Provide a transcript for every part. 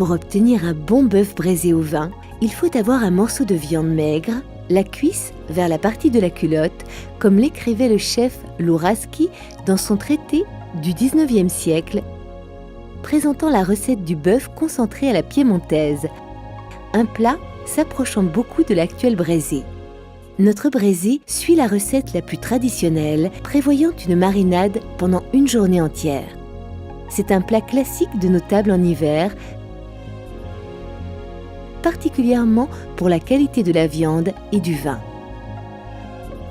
Pour obtenir un bon bœuf braisé au vin, il faut avoir un morceau de viande maigre, la cuisse vers la partie de la culotte, comme l'écrivait le chef Louraski dans son traité du XIXe siècle, présentant la recette du bœuf concentré à la piémontaise, un plat s'approchant beaucoup de l'actuel braisé. Notre braisé suit la recette la plus traditionnelle, prévoyant une marinade pendant une journée entière. C'est un plat classique de nos tables en hiver, particulièrement pour la qualité de la viande et du vin.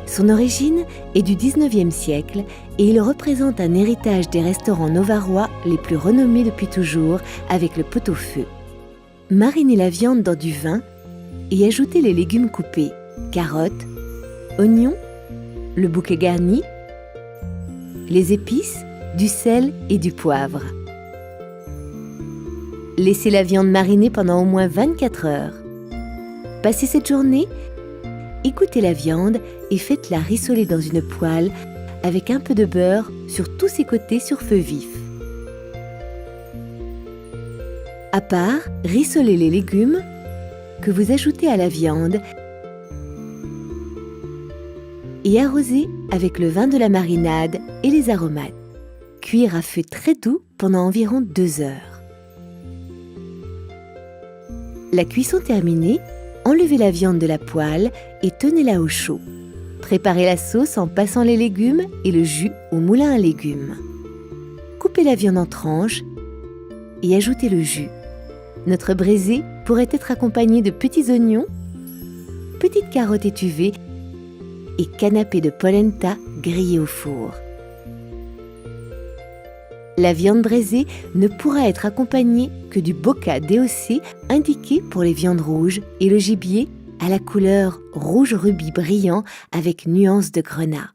Son origine est du XIXe siècle et il représente un héritage des restaurants novarois les plus renommés depuis toujours avec le pot-au-feu. Marinez la viande dans du vin et ajoutez les légumes coupés, carottes, oignons, le bouquet garni, les épices, du sel et du poivre. Laissez la viande mariner pendant au moins 24 heures. Passez cette journée, égouttez la viande et faites-la rissoler dans une poêle avec un peu de beurre sur tous ses côtés sur feu vif. À part, rissolez les légumes que vous ajoutez à la viande et arrosez avec le vin de la marinade et les aromates. Cuire à feu très doux pendant environ 2 heures. La cuisson terminée, enlevez la viande de la poêle et tenez-la au chaud. Préparez la sauce en passant les légumes et le jus au moulin à légumes. Coupez la viande en tranches et ajoutez le jus. Notre braisé pourrait être accompagné de petits oignons, petites carottes étuvées et canapé de polenta grillé au four. La viande braisée ne pourra être accompagnée que du bocca DOC indiqué pour les viandes rouges et le gibier à la couleur rouge rubis brillant avec nuances de grenat.